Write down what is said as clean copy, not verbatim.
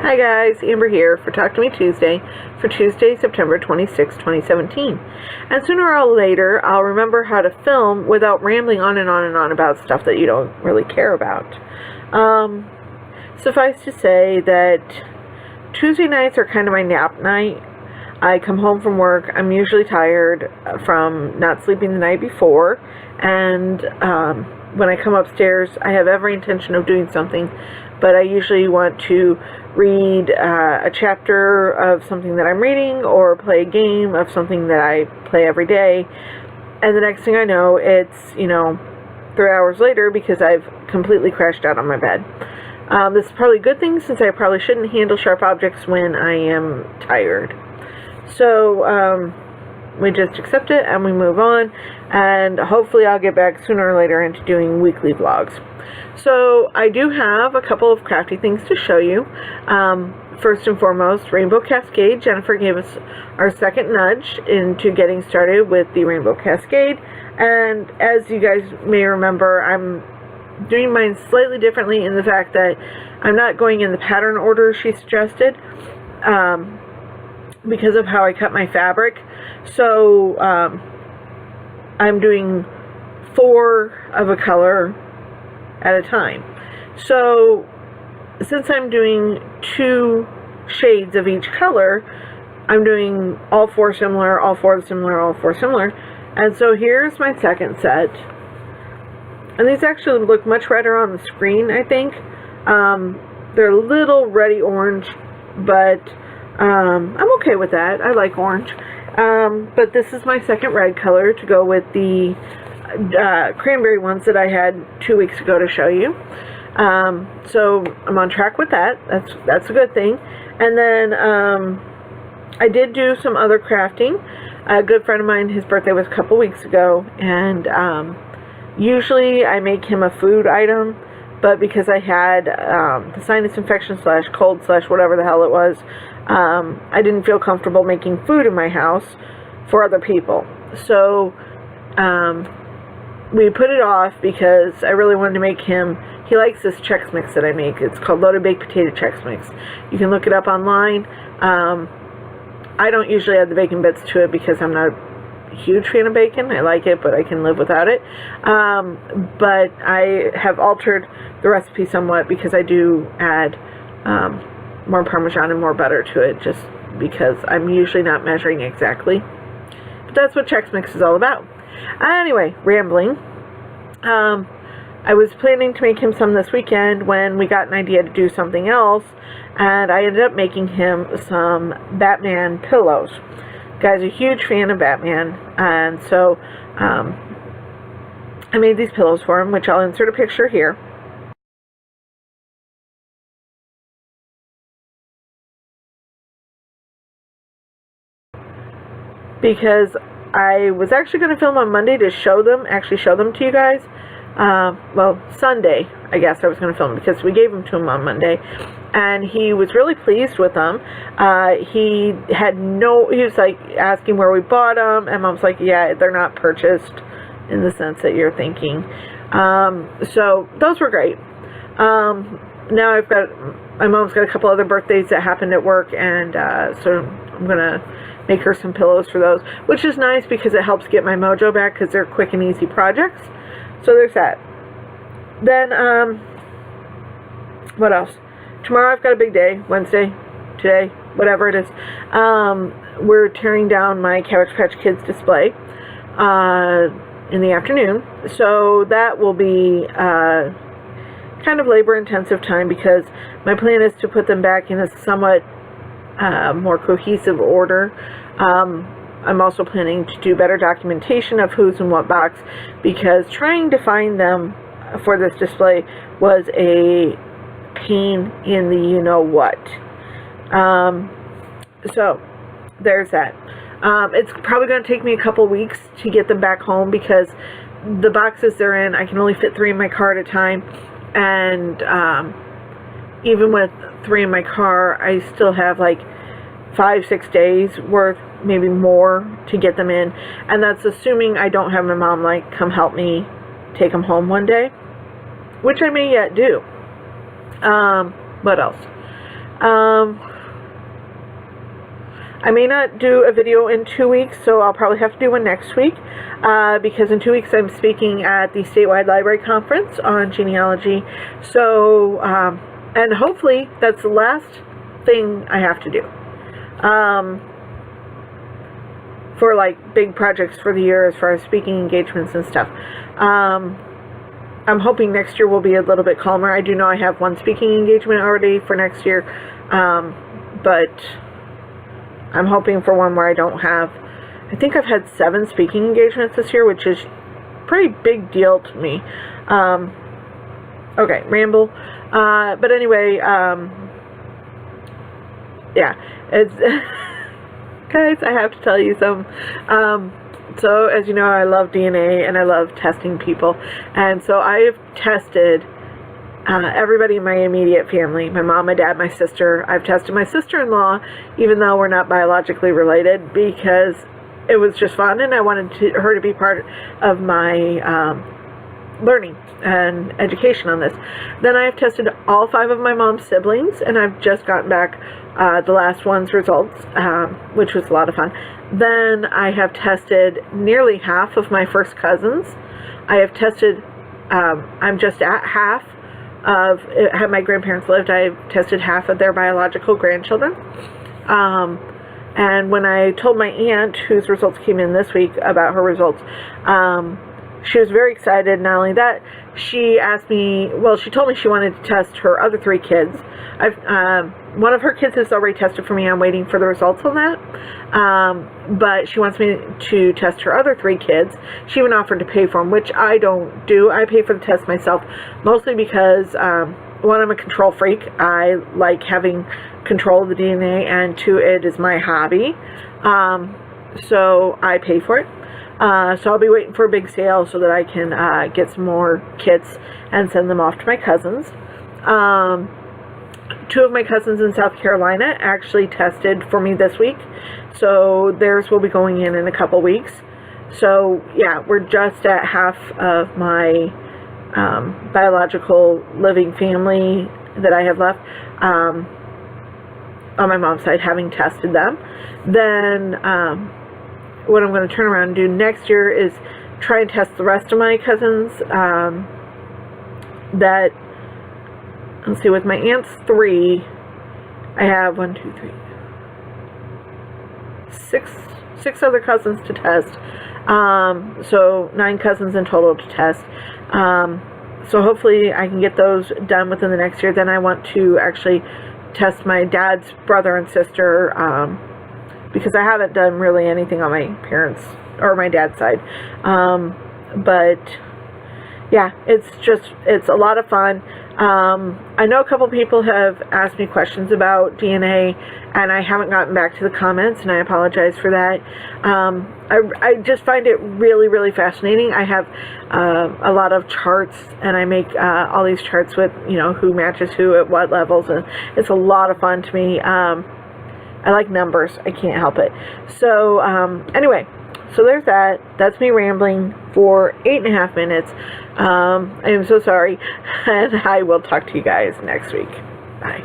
Hi guys, Amber here for Talk to Me Tuesday for Tuesday, September 26, 2017. And sooner or later, I'll remember how to film without rambling on and on and on about stuff that you don't really care about. Suffice to say that Tuesday nights are kind of my nap night. I come home from work, I'm usually tired from not sleeping the night before, and when I come upstairs, I have every intention of doing something, but I usually want to read a chapter of something that I'm reading or play a game of something that I play every day, and the next thing I know, it's, 3 hours later because I've completely crashed out on my bed. This is probably a good thing since I probably shouldn't handle sharp objects when I am tired. So, we just accept it and we move on, and hopefully I'll get back sooner or later into doing weekly vlogs. So I do have a couple of crafty things to show you. First and foremost, Rainbow Cascade. Jennifer gave us our second nudge into getting started with the Rainbow Cascade, and as you guys may remember, I'm doing mine slightly differently in the fact that I'm not going in the pattern order she suggested, because of how I cut my fabric. So I'm doing 4 of a color at a time. So since I'm doing 2 shades of each color, I'm doing all 4 similar, all 4 similar, all 4 similar. And so here's my second set. And these actually look much redder on the screen, I think. They're a little reddy orange, but I'm okay with that. I like orange. But this is my second red color to go with the cranberry ones that I had 2 weeks ago to show you. So I'm on track with that. That's a good thing. And then I did do some other crafting. A good friend of mine, his birthday was a couple weeks ago, and usually I make him a food item, but because I had the sinus infection / cold / whatever the hell it was, I didn't feel comfortable making food in my house for other people. So we put it off because I really wanted to make him, he likes this Chex Mix that I make. It's called Loaded Baked Potato Chex Mix. You can look it up online. I don't usually add the bacon bits to it because I'm not a huge fan of bacon. I like it, but I can live without it. But I have altered the recipe somewhat because I do add more Parmesan and more butter to it, just because I'm usually not measuring exactly. But that's what Chex Mix is all about. Anyway, rambling. I was planning to make him some this weekend when we got an idea to do something else, and I ended up making him some Batman pillows. Guy's a huge fan of Batman, and so I made these pillows for him, which I'll insert a picture here. Because I was actually going to film on Monday to show them to you guys. Well, Sunday, I guess I was going to film, because we gave them to him on Monday, and he was really pleased with them. He was like asking where we bought them, and Mom's like, yeah, they're not purchased in the sense that you're thinking. So those were great. Now my mom's got a couple other birthdays that happened at work, and so I'm going to make her some pillows for those, which is nice because it helps get my mojo back because they're quick and easy projects. So there's that. Then, what else? Tomorrow I've got a big day. Wednesday, today, whatever it is. We're tearing down my Cabbage Patch Kids display in the afternoon. So that will be kind of labor-intensive time because my plan is to put them back in a somewhat more cohesive order. I'm also planning to do better documentation of who's in what box, because trying to find them for this display was a pain in the you-know-what. So there's that. It's probably going to take me a couple weeks to get them back home because the boxes they're in, I can only fit 3 in my car at a time, and even with 3 in my car, I still have like 5-6 days worth, maybe more, to get them in, and that's assuming I don't have my mom like come help me take them home one day, which I may yet do. What else? I may not do a video in 2 weeks, so I'll probably have to do one next week, because in 2 weeks I'm speaking at the statewide library conference on genealogy. So, and hopefully that's the last thing I have to do for like big projects for the year as far as speaking engagements and stuff. I'm hoping next year will be a little bit calmer. I do know I have one speaking engagement already for next year, but I'm hoping for one where I don't have, I think I've had 7 speaking engagements this year, which is a pretty big deal to me. Okay, ramble. But anyway, yeah, it's, guys, I have to tell you some, so as you know, I love DNA and I love testing people. And so I have tested everybody in my immediate family, my mom, my dad, my sister. I've tested my sister-in-law, even though we're not biologically related, because it was just fun and I wanted her to be part of my learning and education on this. Then I've tested all 5 of my mom's siblings, and I've just gotten back the last one's results, which was a lot of fun. Then I have tested nearly half of my first cousins. I have tested, I'm just at half of, had my grandparents lived, I've tested half of their biological grandchildren. And when I told my aunt, whose results came in this week, about her results, she was very excited. Not only that, she asked me, well, she told me she wanted to test her other 3 kids. One of her kids has already tested for me. I'm waiting for the results on that. But she wants me to test her other 3 kids. She even offered to pay for them, which I don't do. I pay for the test myself, mostly because, 1, I'm a control freak. I like having control of the DNA, and 2, it is my hobby. So I pay for it. So I'll be waiting for a big sale so that I can get some more kits and send them off to my cousins. 2 of my cousins in South Carolina actually tested for me this week, so theirs will be going in a couple weeks. So yeah, we're just at half of my biological living family that I have left on my mom's side, having tested them. Then what I'm going to turn around and do next year is try and test the rest of my cousins that, let's see, with my aunt's 3, I have 1, 2, 3, 6 other cousins to test. So 9 cousins in total to test. So hopefully I can get those done within the next year. Then I want to actually test my dad's brother and sister, because I haven't done really anything on my parents' or my dad's side. But yeah, it's a lot of fun. I know a couple people have asked me questions about DNA, and I haven't gotten back to the comments, and I apologize for that. I just find it really, really fascinating. I have a lot of charts, and I make all these charts with, you know, who matches who at what levels, and it's a lot of fun to me. I like numbers. I can't help it. So, anyway, so there's that. That's me rambling for 8.5 minutes. I am so sorry, and I will talk to you guys next week. Bye.